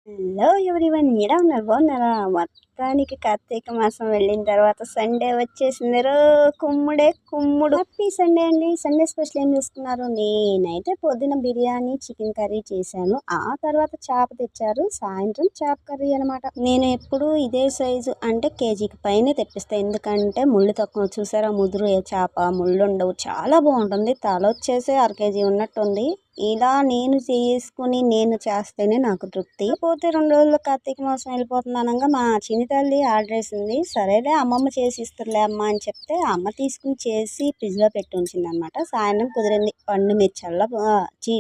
Hello everyone, ఎలా ఉన్నారు? బాగున్నారా? మొత్తానికి కార్తీక మాసం వెళ్ళిన తర్వాత సండే వచ్చేసింది రో. కుమ్ముడే కుమ్ముడు. హ్యాపీ సండే అండి. సండే స్పెషల్ ఏం చేసుకున్నారు? నేనైతే పొద్దున బిర్యానీ చికెన్ కర్రీ చేశాను. ఆ తర్వాత చేప తెచ్చారు, సాయంత్రం చేప కర్రీ అనమాట. నేను ఎప్పుడు ఇదే సైజు అంటే కేజీకి పైనే తెప్పిస్తాను, ఎందుకంటే ముళ్ళు తక్కువ. చూసారా, ముదురు చేప, ముళ్ళు ఉండవు, చాలా బాగుంటుంది. తల వచ్చేసి 1/2 కేజీ ఉన్నట్టుంది. ఇలా నేను చేసుకుని నేను చేస్తేనే నాకు తృప్తి. పోతే 2 రోజులు కార్తీక మాసం వెళ్ళిపోతుంది అనగా మా చిన్ని తల్లి ఆర్డర్ వేసింది. సరేలే అమ్మమ్మ చేసి ఇస్తారులే అమ్మ అని చెప్తే అమ్మ తీసుకుని చేసి ఫ్రిడ్జ్ లో పెట్టి ఉంచింది అనమాట. సాయంత్రం కుదిరింది. పండు మిర్చల్లా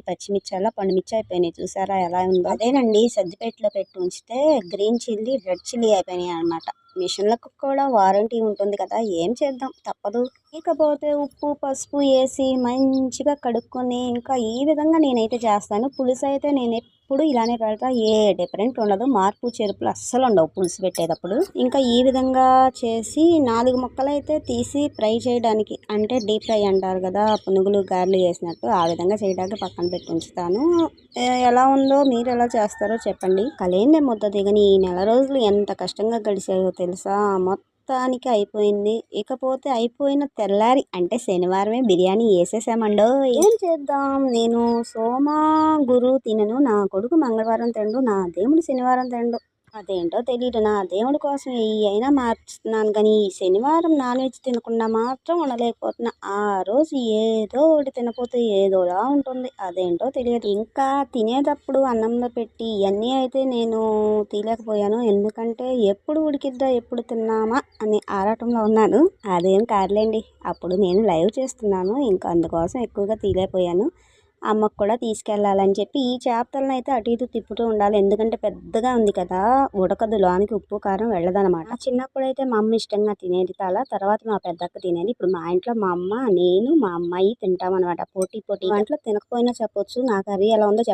పచ్చిమిర్చల్లా పండు మిర్చి అయిపోయినాయి. చూసారా ఎలా ఉందో? అదేనండి, సర్దిపేటలో పెట్టి ఉంచితే గ్రీన్ చిల్లీ, రెడ్ చిల్లీ అయిపోయినాయి అనమాట. మిషన్లకు కూడా వారంటీ ఉంటుంది కదా, ఏం చేద్దాం, తప్పదు. ఇకపోతే ఉప్పు పసుపు వేసి మంచిగా కడుక్కొని ఇంకా ఈ విధంగా నేనైతే చేస్తాను. పులుసు అయితే నేను ఎప్పుడు ఇలానే పెడతా, ఏ డిఫరెంట్ ఉండదు. మార్పు చెరుపులు అస్సలు ఉండవు పులుసు పెట్టేటప్పుడు. ఇంకా ఈ విధంగా చేసి 4 ముక్కలు అయితే తీసి ఫ్రై చేయడానికి, అంటే డీప్ ఫ్రై అంటారు కదా, పునుగులు గారెలు చేసినట్టు, ఆ విధంగా చేయడానికి పక్కన పెట్టి ఉంచుతాను. ఎలా ఉందో మీరు ఎలా చేస్తారో చెప్పండి. కలేందే ముద్ద దిగని ఈ నెల రోజులు ఎంత కష్టంగా గడిచాయో తెలుసా. మొత్తానికి అయిపోయింది. ఇకపోతే అయిపోయిన తెల్లారి అంటే శనివారమే బిర్యానీ వేసేసామండో. ఏం చేద్దాం, నేను సోమ గురు తినను, నా కొడుకు మంగళవారం తిండు, నా దేవుడు శనివారం తిండు. అదేంటో తెలియదు, నా దేవుడి కోసం అయినా మార్చుతున్నాను, కానీ ఈ శనివారం నాన్ వెజ్ తినకుండా మాత్రం ఉండలేకపోతున్నా. ఆ రోజు ఏదో ఒకటి తినపోతే ఏదోలా ఉంటుంది, అదేంటో తెలియదు. ఇంకా తినేటప్పుడు అన్నంలో పెట్టి ఇవన్నీ అయితే నేను తీయలేకపోయాను, ఎందుకంటే ఎప్పుడు ఉడికిద్దా ఎప్పుడు తిన్నామా అని ఆరాటంలో ఉన్నాను. అదేం కాదులేండి, అప్పుడు నేను లైవ్ చేస్తున్నాను, ఇంకా అందుకోసం ఎక్కువగా తీయలేకపోయాను. అమ్మకు కూడా తీసుకెళ్ళాలని చెప్పి ఈ చేపలను అయితే అటు ఇటు తిప్పుతూ ఉండాలి, ఎందుకంటే పెద్దగా ఉంది కదా, ఉడకదు, లోనికి ఉప్పు కారం వెళ్ళదనమాట. చిన్నప్పుడు అయితే మా అమ్మ ఇష్టంగా తినేది తల, తర్వాత మా పెద్దక్క తినేది. ఇప్పుడు మా ఇంట్లో మా అమ్మ, నేను, మా అమ్మాయి తింటామన్నమాట. పోటీ వంటలో తినకపోయినా చెప్పొచ్చు. నా కర్రీ ఎలా ఉందో